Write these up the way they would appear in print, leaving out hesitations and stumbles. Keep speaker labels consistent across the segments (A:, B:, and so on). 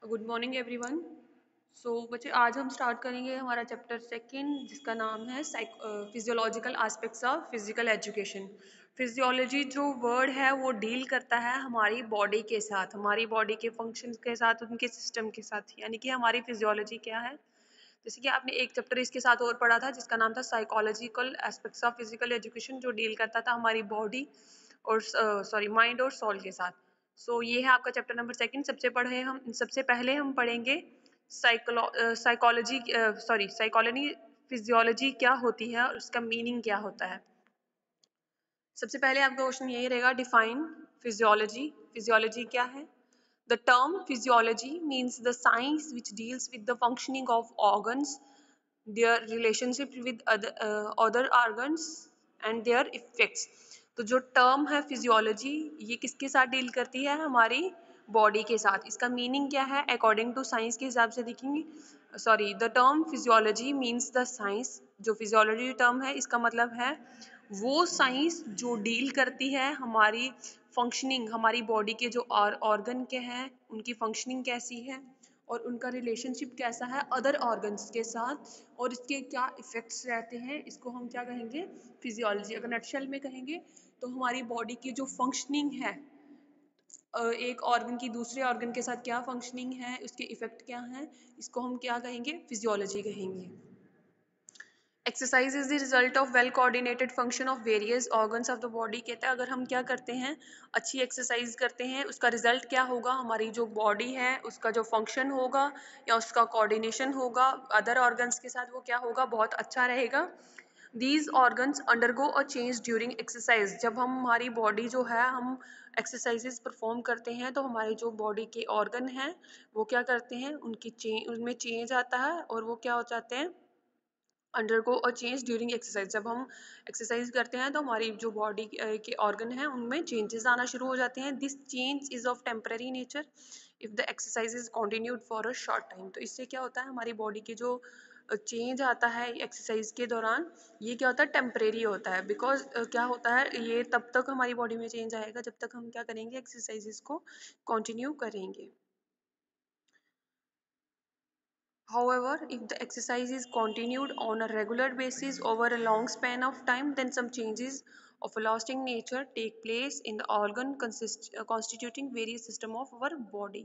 A: Good morning everyone. बच्चे आज हम स्टार्ट करेंगे हमारा चैप्टर सेकंड जिसका नाम है physiological aspects of physical education. Physiology जो वर्ड है वो डील करता है हमारी बॉडी के साथ, हमारी बॉडी के फंक्शन के साथ, उनके सिस्टम के साथ, यानी कि हमारी फिजियोलॉजी क्या है। जैसे कि आपने एक चैप्टर इसके साथ और पढ़ा था जिसका नाम था psychological aspects of physical education, जो डील करता था हमारी बॉडी और माइंड और सोल के साथ। ये है आपका चैप्टर नंबर सेकंड। सबसे पहले हम पढ़ेंगे साइकोलॉजी फिजियोलॉजी क्या होती है और उसका मीनिंग क्या होता है। सबसे पहले आपका क्वेश्चन यही रहेगा, डिफाइन फिजियोलॉजी। फिजियोलॉजी क्या है? The term physiology means the science which deals with the functioning of organs, their relationship with other organs and their effects। तो जो टर्म है फिजियोलॉजी, ये किसके साथ डील करती है? हमारी बॉडी के साथ। इसका मीनिंग क्या है अकॉर्डिंग टू साइंस के हिसाब से देखेंगे। The term physiology means the science. जो फिजियोलॉजी टर्म है इसका मतलब है वो साइंस जो डील करती है हमारी फंक्शनिंग, हमारी बॉडी के जो ऑर्गन के हैं उनकी फंक्शनिंग कैसी है और उनका रिलेशनशिप कैसा है अदर ऑर्गन्स के साथ, और इसके क्या इफेक्ट्स रहते हैं, इसको हम क्या कहेंगे? फिजियोलॉजी। अगर नटशेल में कहेंगे तो हमारी बॉडी की जो फंक्शनिंग है, एक ऑर्गन की दूसरे ऑर्गन के साथ क्या फंक्शनिंग है, उसके इफेक्ट क्या हैं, इसको हम क्या कहेंगे? फिजियोलॉजी कहेंगे। Exercise is the result of well coordinated function of various organs of the body. कहता है अगर हम क्या करते हैं, अच्छी एक्सरसाइज करते हैं, उसका रिजल्ट क्या होगा? हमारी जो बॉडी है उसका जो फंक्शन होगा या उसका कोऑर्डिनेशन होगा अदर ऑर्गन्स के साथ, वो क्या होगा? बहुत अच्छा रहेगा। These organs undergo a change during exercise. जब हम हमारी बॉडी जो है हम एक्सरसाइजेस परफॉर्म करते हैं तो हमारे जो बॉडी के ऑर्गन हैं वो क्या करते हैं, उनमें चेंज आता है और वो क्या हो जाते हैं? Undergo a change during exercise. जब हम एक्सरसाइज करते हैं तो हमारी जो बॉडी के ऑर्गन हैं उनमें चेंजेस आना शुरू हो जाते हैं। This change is of temporary nature if the exercise is continued for a short time. तो इससे क्या होता है, हमारी बॉडी के जो चेंज आता है एक्सरसाइज के दौरान, ये क्या होता है? टेम्परेरी होता है। बिकॉज क्या होता है, ये तब तक हमारी बॉडी में चेंज आएगा जब तक हम क्या करेंगे? एक्सरसाइजेस को कंटिन्यू करेंगे। However, if the exercise is continued on a regular basis over a long span of time, then some changes of a lasting nature take place in the organ constituting various system of our body।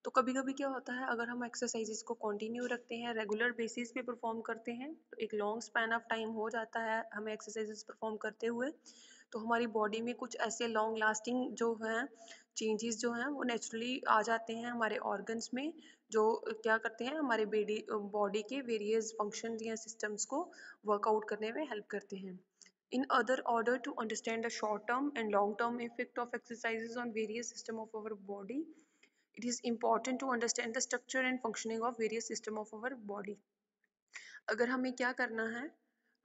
A: तो कभी कभी क्या होता है, अगर हम exercises को continue रखते हैं, रेगुलर बेसिस पे परफॉर्म करते हैं, तो एक लॉन्ग स्पैन ऑफ टाइम हो जाता है हमें एक्सरसाइजेस परफॉर्म करते हुए, तो हमारी बॉडी में कुछ ऐसे लॉन्ग लास्टिंग जो हैं चेंजेस जो हैं वो नेचुरली आ जाते हैं हमारे ऑर्गन्स में, जो क्या करते हैं हमारे बॉडी के वेरियस फंक्शन या सिस्टम्स को वर्कआउट करने में हेल्प करते हैं। In other, order to understand the short term and long term effect of exercises on various system of our body, it is important to understand the structure and functioning of various system of our body। अगर हमें क्या करना है,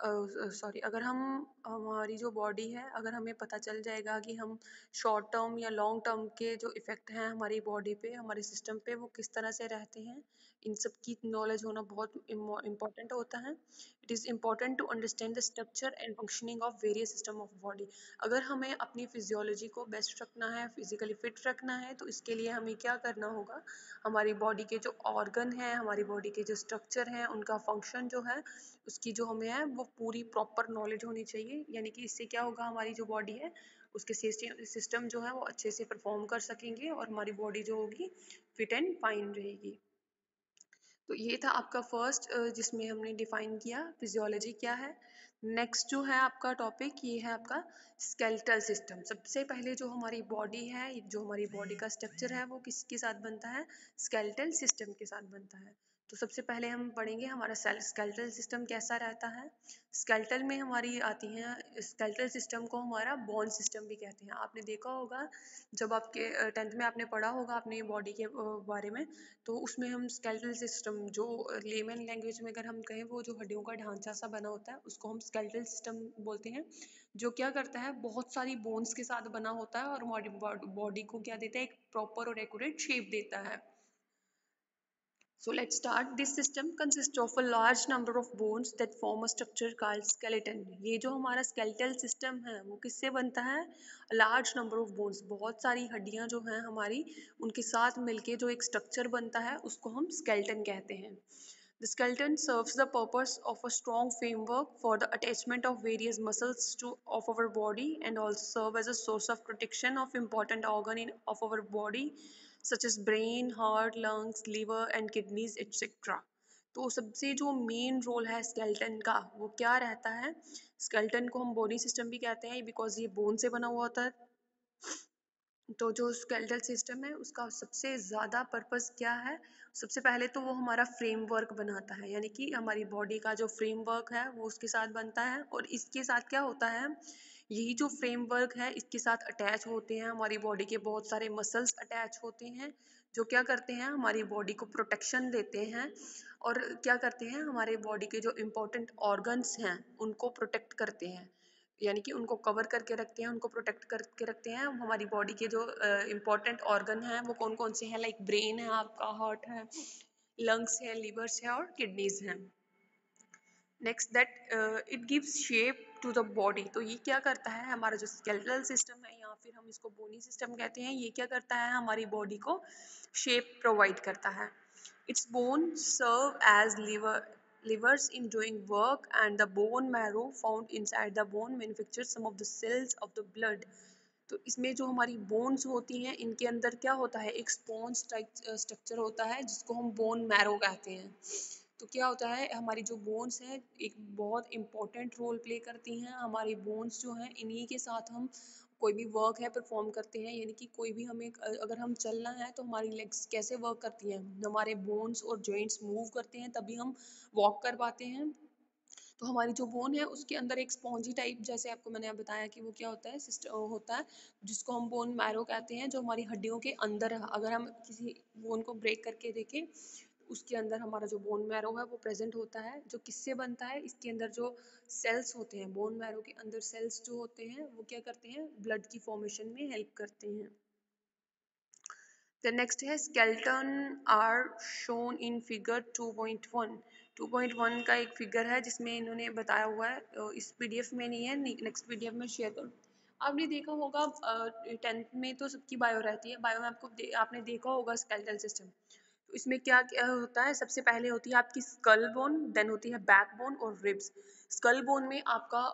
A: अगर हम हमारी जो body है, अगर हमें पता चल जाएगा कि हम शॉर्ट टर्म या लॉन्ग टर्म के जो इफ़ेक्ट हैं हमारी बॉडी पे, हमारे सिस्टम पे, वो किस तरह से रहते हैं, इन सब की नॉलेज होना बहुत इम्पॉर्टेंट होता है। It is important to understand the structure and functioning of various system of body. अगर हमें अपनी फिजियोलॉजी को बेस्ट रखना है, फिजिकली फिट रखना है, तो इसके लिए हमें क्या करना होगा? हमारी बॉडी के जो ऑर्गन हैं, हमारी बॉडी के जो स्ट्रक्चर हैं, उनका फंक्शन जो है, उसकी जो हमें है वो पूरी प्रॉपर नॉलेज होनी चाहिए। यानी कि इससे क्या होगा, हमारी जो बॉडी है उसके सिस्टम जो है वो अच्छे से परफॉर्म कर सकेंगे और हमारी बॉडी जो होगी फिट एंड फाइन रहेगी। तो ये था आपका फर्स्ट जिसमें हमने डिफाइन किया फिजियोलॉजी क्या है। नेक्स्ट जो है आपका टॉपिक, ये है आपका स्केलेटल सिस्टम। सबसे पहले जो हमारी बॉडी है, जो हमारी बॉडी का स्ट्रक्चर है, वो किसके साथ बनता है? स्केलेटल सिस्टम के साथ बनता है। तो सबसे पहले हम पढ़ेंगे हमारा स्केलेटल सिस्टम कैसा रहता है। स्केलेटल में हमारी आती हैं, स्केलेटल सिस्टम को हमारा बोन सिस्टम भी कहते हैं। आपने देखा होगा जब आपके 10th में आपने पढ़ा होगा अपनी बॉडी के बारे में, तो उसमें हम स्केलेटल सिस्टम, जो लेमन लैंग्वेज में अगर हम कहें, वो जो हड्डियों का ढांचा सा बना होता है उसको हम स्केलेटल सिस्टम बोलते हैं। जो क्या करता है, बहुत सारी बोन्स के साथ बना होता है और हमारी बॉडी को क्या देता है? एक प्रॉपर और एक्यूरेट शेप देता है। So let's start. This system consists of a large number of bones that form a structure called skeleton. ये जो हमारा skeletal system है वो किससे बनता है? A large number of bones. बहुत सारी हड्डियां जो हैं हमारी उनके साथ मिलके जो एक structure बनता है उसको हम skeleton कहते हैं. The skeleton serves the purpose of a strong framework for the attachment of various muscles of our body and also serve as a source of protection of important of our body such as brain, heart, lungs, liver and kidneys etc. तो सबसे जो main role है skeleton का वो क्या रहता है? Skeleton को हम बॉडी सिस्टम भी कहते हैं बिकॉज ये बोन से बना हुआ होता है. तो जो स्केलेटल सिस्टम है उसका सबसे ज़्यादा पर्पस क्या है? सबसे पहले तो वो हमारा फ्रेमवर्क बनाता है यानी कि हमारी बॉडी का जो फ्रेमवर्क है वो उसके साथ बनता है और इसके साथ क्या होता है, यही जो फ्रेमवर्क है इसके साथ अटैच होते हैं हमारी बॉडी के बहुत सारे मसल्स अटैच होते हैं जो क्या करते हैं हमारी बॉडी को प्रोटेक्शन देते हैं और क्या करते हैं हमारे बॉडी के जो इम्पोर्टेंट ऑर्गन्स हैं उनको प्रोटेक्ट करते हैं यानी कि उनको कवर करके रखते हैं उनको प्रोटेक्ट करके रखते हैं. हमारी बॉडी के जो इम्पोर्टेंट ऑर्गन हैं वो कौन कौन से हैं, लाइक ब्रेन है आपका, हार्ट है, लंग्स है, लिवर्स है और किडनीज हैं. Next that it gives shape to the body. तो ये क्या करता है हमारा जो स्केलेटल सिस्टम है या फिर हम इसको बोनी सिस्टम कहते हैं, ये क्या करता है हमारी बॉडी को शेप प्रोवाइड करता है. It's bone serve as livers in doing work and the bone marrow found inside the bone manufactures some of the cells of the blood. तो इसमें जो हमारी बोन्स होती हैं इनके अंदर क्या होता है, एक स्पॉन्ज टाइप स्ट्रक्चर होता है जिसको हम बोन मैरो कहते हैं. तो क्या होता है हमारी जो बोन्स हैं एक बहुत इंपॉर्टेंट रोल प्ले करती हैं. हमारी बोन्स जो हैं इन्हीं के साथ हम कोई भी वर्क है परफॉर्म करते हैं यानी कि कोई भी हमें अगर हम चलना है तो हमारी लेग्स कैसे वर्क करती हैं, हमारे बोन्स और जॉइंट्स मूव करते हैं तभी हम वॉक कर पाते हैं. तो हमारी जो बोन है उसके अंदर एक स्पॉन्जी टाइप, जैसे आपको मैंने बताया कि वो क्या होता है होता है जिसको हम बोन मैरो कहते हैं जो हमारी हड्डियों के अंदर है. अगर हम किसी बोन को ब्रेक करके देखें उसके अंदर हमारा जो बोन मैरो है वो प्रेजेंट होता है. जो किससे बनता है, इसके अंदर जो सेल्स होते हैं बोन मैरो के अंदर सेल्स जो होते हैं वो क्या करते हैं, ब्लड की फॉर्मेशन में हेल्प करते हैं. The next है skeleton are shown in figure 2.1. 2.1 का एक फिगर है जिसमें इन्होंने बताया हुआ है, इस पीडीएफ में नहीं है, नेक्स्ट पीडीएफ में शेयर करूँ. आपने देखा होगा 10th में तो सबकी बायो रहती है, बायो में आपने देखा होगा स्केलेटल सिस्टम. तो इसमें क्या क्या होता है, सबसे पहले होती है आपकी स्कल बोन, देन होती है बैक बोन और रिब्स. स्कल बोन में आपका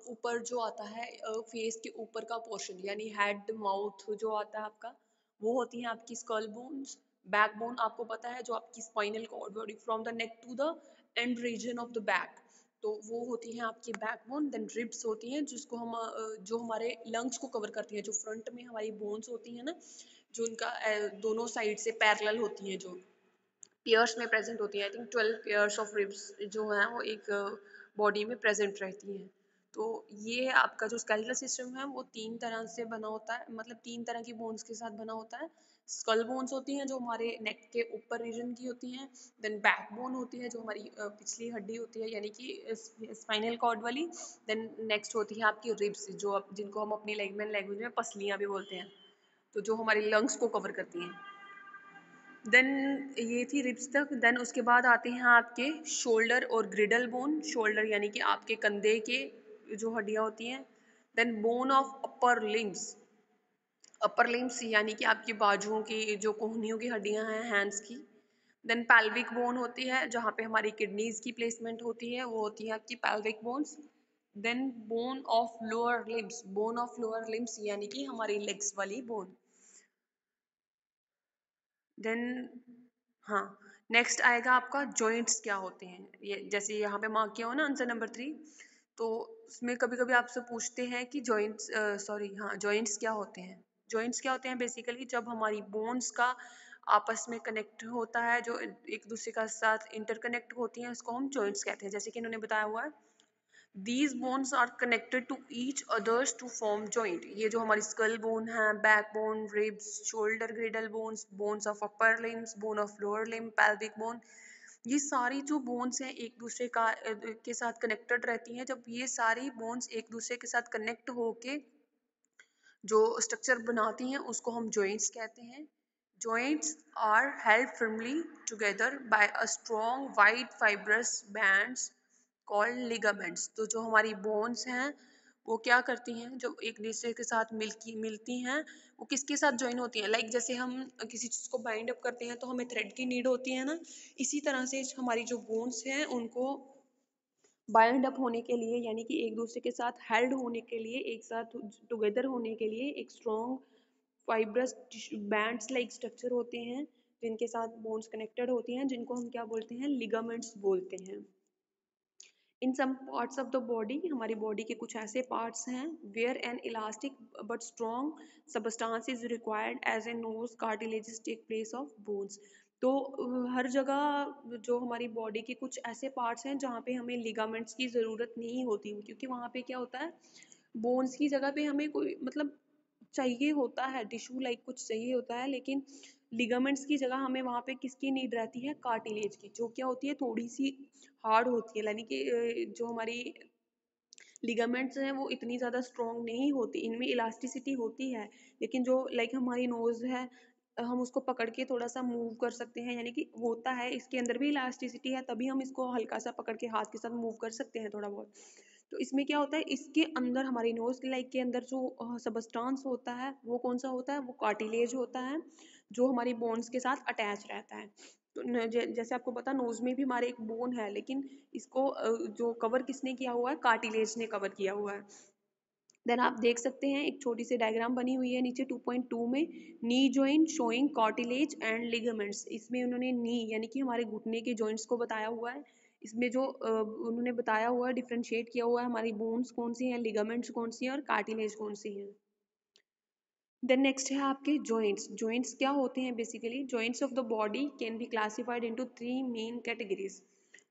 A: ऊपर जो आता है फेस के ऊपर का पोर्शन यानी हेड माउथ जो आता है आपका, वो होती हैं आपकी स्कल बोन्स. बैक बोन आपको पता है जो आपकी spinal cord body from the neck to the end region of the back, तो वो होती हैं आपकी बैक बोन. देन रिब्स होती हैं जिसको हम जो हमारे लंग्स को कवर करती हैं, जो फ्रंट में हमारी बोन्स होती हैं ना, जो उनका दोनों साइड से पैरेलल होती हैं, जो पेयर्स में प्रेजेंट होती है. I think 12 pairs of ribs जो हैं वो एक बॉडी में प्रेजेंट रहती हैं. तो ये आपका जो स्केलेटल सिस्टम है वो तीन तरह से बना होता है, मतलब तीन तरह की बोन्स के साथ बना होता है. स्कल बोन्स होती हैं जो हमारे नेक के ऊपर रीजन की होती हैं. देन बैक बोन होती है जो हमारी पिछली हड्डी होती है यानी कि स्पाइनल कॉर्ड वाली. देन नेक्स्ट होती है आपकी रिब्स जिनको हम अपनी लैंग्वेज में पसलियाँ भी बोलते हैं, तो जो हमारी लंग्स को कवर करती हैं. देन ये थी रिब्स तक. देन उसके बाद आते हैं आपके शोल्डर और ग्रिडल बोन. शोल्डर यानी कि आपके कंधे के जो हड्डियां होती हैं. Then bone of upper limbs. Upper limbs यानी कि आपकी बाजुओं की जो कोहनियों की हड्डियां हैं हैंड्स की. देन पैल्विक बोन होती है जहाँ पे हमारी किडनीज की प्लेसमेंट होती है, वो होती है आपकी pelvic bones. Then bone of lower limbs. Bone of lower limbs यानी कि हमारी लेग्स वाली बोन. देन हाँ, नेक्स्ट आएगा आपका जॉइंट्स क्या होते हैं. ये जैसे यहाँ पे मार्क किया हो ना आंसर नंबर 3, तो उसमें कभी कभी आपसे पूछते हैं कि जॉइंट्स सॉरी हाँ जॉइंट्स क्या होते हैं. जॉइंट्स क्या होते हैं, बेसिकली जब हमारी बोन्स का आपस में कनेक्ट होता है, जो एक दूसरे का साथ इंटरकनेक्ट होती हैं, उसको हम जॉइंट्स कहते हैं. जैसे कि इन्होंने बताया हुआ है, These bones are connected to each others to form joint. ये जो हमारी skull bone है, backbone, ribs, shoulder girdle bones, bones of upper limbs, bone of lower limb, pelvic bone, ये सारी जो बोन्स हैं एक दूसरे के साथ कनेक्टेड रहती हैं. जब ये सारी बोन्स एक दूसरे के साथ कनेक्ट होके जो स्ट्रक्चर बनाती हैं उसको हम जॉइंट्स कहते हैं. Joints are held firmly together by a strong white fibrous bands called ligaments. तो जो हमारी bones हैं वो क्या करती हैं, जो एक दूसरे के साथ मिलती हैं, वो किसके साथ ज्वाइन होती हैं, लाइक जैसे हम किसी चीज़ को बाइंड अप करते हैं तो हमें थ्रेड की नीड होती है ना, इसी तरह से हमारी जो बोन्स हैं उनको बाइंड अप होने के लिए, यानी कि एक दूसरे के साथ हेल्ड होने के लिए, एक साथ टुगेदर होने के लिए एक strong fibrous bands like structure होते हैं जिनके साथ बोन्स कनेक्टेड होती हैं, जिनको हम क्या बोलते हैं, लिगामेंट्स बोलते हैं। In some parts of the body, हमारी बॉडी के कुछ ऐसे पार्ट्स हैं where an elastic but strong substance is required as a nose cartilages take place of bones. तो हर जगह जो हमारी बॉडी के कुछ ऐसे पार्ट्स हैं जहाँ पे हमें लिगामेंट्स की ज़रूरत नहीं होती, क्योंकि वहाँ पे क्या होता है, बोन्स की जगह पे हमें कोई मतलब चाहिए होता है, टिश्यू लाइक कुछ चाहिए होता है, लेकिन लिगामेंट्स की जगह हमें वहाँ पे किसकी नीड रहती है, कार्टिलेज की, जो क्या होती है थोड़ी सी हार्ड होती है, यानी कि जो हमारी लिगामेंट्स हैं वो इतनी ज़्यादा स्ट्रॉन्ग नहीं होती, इनमें इलास्टिसिटी होती है, लेकिन जो लाइक हमारी नोज़ है हम उसको पकड़ के थोड़ा सा मूव कर सकते हैं, यानी कि होता है इसके अंदर भी इलास्टिसिटी है, तभी हम इसको हल्का सा पकड़ के हाथ के साथ मूव कर सकते हैं थोड़ा बहुत। तो इसमें क्या होता है, इसके अंदर हमारी नोज लाइक के अंदर जो सबस्टांस होता है वो कौन सा होता है, वो कार्टिलेज होता है जो हमारी बोन्स के साथ अटैच रहता है। तो जैसे आपको पता नोज में भी हमारे एक बोन है, लेकिन इसको जो कवर किसने किया हुआ है, कार्टिलेज ने कवर किया हुआ है। देन आप देख सकते हैं एक छोटी सी डायग्राम बनी हुई है नीचे 2.2 में, knee joint showing cartilage and ligaments. इसमें उन्होंने नी यानी कि हमारे घुटने के जॉइंट्स को बताया हुआ है, इसमें जो उन्होंने बताया हुआ है, डिफ्रेंशिएट किया हुआ है, हमारी बोन्स कौन सी हैं, लिगामेंट्स कौन सी हैं और कार्टिलेज कौन सी हैं। देन नेक्स्ट है आपके जॉइंट्स। जॉइंट्स क्या होते हैं, basically joints of the body can be classified into 3 main categories.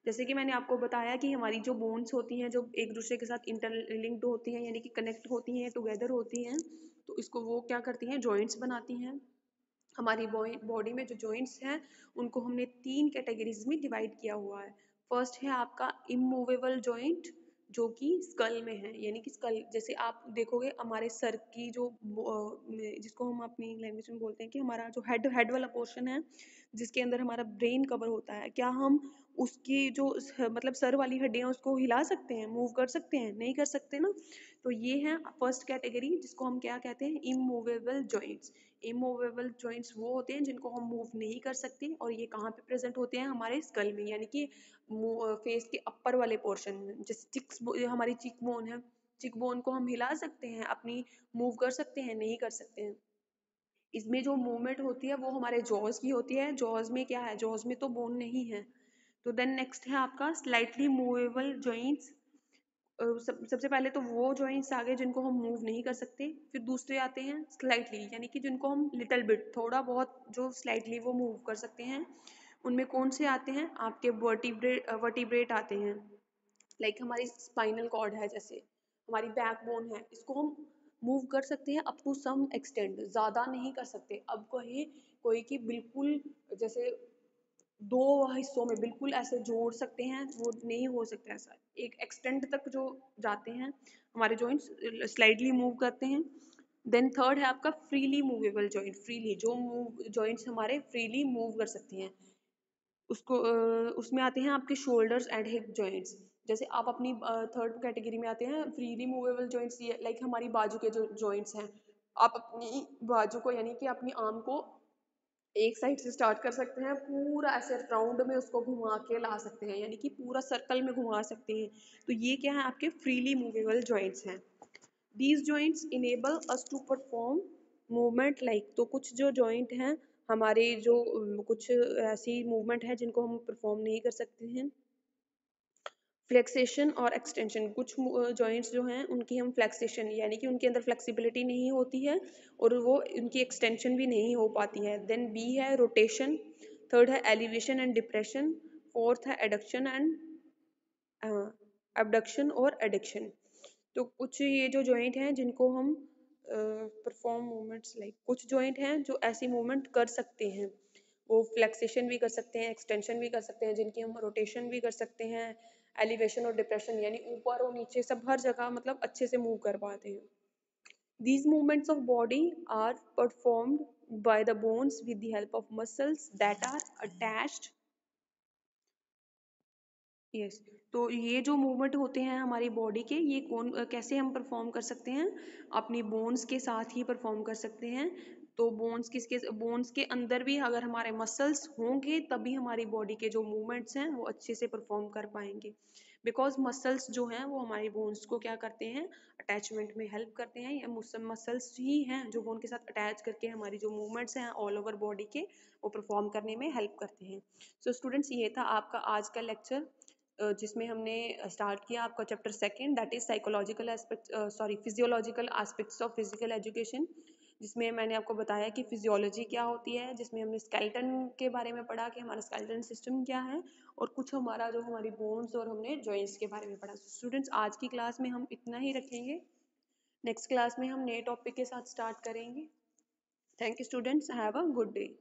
A: जैसे कि मैंने आपको बताया कि हमारी जो बोन्स होती हैं जो एक दूसरे के साथ इंटरलिंक्ड होती हैं, यानी कि कनेक्ट होती हैं, टुगेदर होती हैं, तो इसको वो क्या करती हैं, जॉइंट्स बनाती हैं। हमारी बॉडी में जो जॉइंट्स हैं उनको हमने 3 कैटेगरीज में डिवाइड किया हुआ है। फर्स्ट है आपका इमूवेबल जॉइंट, जो कि स्कल में है, यानी कि स्कल जैसे आप देखोगे हमारे सर की जो जिसको हम अपनी लैंग्वेज में बोलते हैं कि हमारा जो हेड वाला पोर्शन है जिसके अंदर हमारा ब्रेन कवर होता है, क्या हम उसकी जो मतलब सर वाली हड्डियां उसको हिला सकते हैं, मूव कर सकते हैं, नहीं कर सकते ना। तो ये है फर्स्ट कैटेगरी जिसको हम क्या कहते हैं, इमूवेबल जॉइंट्स। इमूवेबल जॉइंट्स वो होते हैं जिनको हम मूव नहीं कर सकते, और ये कहाँ पे प्रेजेंट होते हैं, हमारे स्कल में, यानी कि फेस के अपर वाले पोर्शन में। जैसे हमारी चिक बोन है, चिक बोन को हम हिला सकते हैं, अपनी मूव कर सकते हैं, नहीं कर सकते हैं। इसमें जो मूवमेंट होती है वो हमारे जॉज की होती है, जॉज में क्या है, जॉज में तो बोन नहीं है। तो देन नेक्स्ट है आपका स्लाइटली मूवेबल जॉइंट्स। सबसे पहले तो वो जॉइंट्स आ गए जिनको हम मूव नहीं कर सकते, फिर दूसरे आते हैं स्लाइटली, यानी कि जिनको हम लिटिल बिट थोड़ा बहुत जो स्लाइटली वो मूव कर सकते हैं। उनमें कौन से आते हैं आपके, वर्टिब्रेट आते हैं, लाइक हमारी स्पाइनल कॉर्ड है, जैसे हमारी बैकबोन है, इसको हम मूव कर सकते हैं अप टू सम एक्सटेंड, ज़्यादा नहीं कर सकते। अब कहे कोई कि बिल्कुल जैसे दो हिस्सों में बिल्कुल ऐसे जोड़ सकते हैं, वो नहीं हो सकता ऐसा, एक एक्सटेंड तक जो जाते हैं हमारे जॉइंट्स, स्लाइडली मूव करते हैं। देन थर्ड है आपका फ्रीली मूवेबल जॉइंट, फ्रीली जो मूव जॉइंट्स हमारे फ्रीली मूव कर सकते हैं, उसको उसमें आते हैं आपके शोल्डर्स एंड हिप जॉइंट्स। जैसे आप अपनी थर्ड कैटेगरी में आते हैं फ्रीली मूवेबल जॉइंट्स, ये लाइक हमारी बाजू के जो जॉइंट्स हैं, आप अपनी बाजू को यानी कि अपनी आर्म को एक साइड से स्टार्ट कर सकते हैं, पूरा ऐसे राउंड में उसको घुमा के ला सकते हैं, यानी कि पूरा सर्कल में घुमा सकते हैं। तो ये क्या है, आपके फ्रीली मूवेबल जॉइंट्स हैं। These joints enable us to perform movement like, तो कुछ जो जॉइंट हैं हमारे जो कुछ ऐसी मूवमेंट है जिनको हम परफॉर्म नहीं कर सकते हैं। फ्लेक्सेशन और एक्सटेंशन, कुछ जॉइंट्स जो हैं उनकी हम फ्लेक्सेशन यानी कि उनके अंदर फ्लेक्सिबिलिटी नहीं होती है और वो उनकी एक्सटेंशन भी नहीं हो पाती है। देन बी है रोटेशन, थर्ड है एलिवेशन एंड डिप्रेशन, फोर्थ है एडक्शन एंड abduction और adduction। तो कुछ ये जो जॉइंट हैं जिनको हम परफॉर्म मूवमेंट्स लाइक, कुछ जॉइंट हैं जो ऐसी मूवमेंट कर सकते हैं, वो फ्लेक्सेशन भी कर सकते हैं, एक्सटेंशन भी कर सकते हैं, जिनकी हम रोटेशन भी कर सकते हैं, एलिवेशन और डिप्रेशन यानी ऊपर और नीचे सब हर जगह मतलब अच्छे से मूव कर पाते हैं। These movements of body are performed by the bones with the help of muscles that are attached. Yes, तो ये जो मूवमेंट होते हैं हमारी बॉडी के, ये कैसे हम परफॉर्म कर सकते हैं? अपनी बोन्स के साथ ही परफॉर्म कर सकते हैं। तो बोन्स के अंदर भी अगर हमारे मसल्स होंगे तभी हमारी बॉडी के जो मूवमेंट्स हैं वो अच्छे से परफॉर्म कर पाएंगे। बिकॉज मसल्स जो हैं वो हमारी बोन्स को क्या करते हैं, अटैचमेंट में हेल्प करते हैं। ये मसल्स ही हैं जो बोन के साथ अटैच करके हमारी जो मूवमेंट्स हैं ऑल ओवर बॉडी के वो परफॉर्म करने में हेल्प करते हैं। सो स्टूडेंट्स, ये था आपका आज का लेक्चर, जिसमें हमने स्टार्ट किया आपका chapter second, that is psychological aspect, sorry physiological aspects of physical education, जिसमें मैंने आपको बताया कि फिजियोलॉजी क्या होती है, जिसमें हमने स्केलेटन के बारे में पढ़ा कि हमारा स्केलेटन सिस्टम क्या है, और कुछ हमारा जो हमारी बोन्स और हमने जॉइंट्स के बारे में पढ़ा। स्टूडेंट्स, आज की क्लास में हम इतना ही रखेंगे। नेक्स्ट क्लास में हम नए टॉपिक के साथ स्टार्ट करेंगे। Thank you students, have a good day.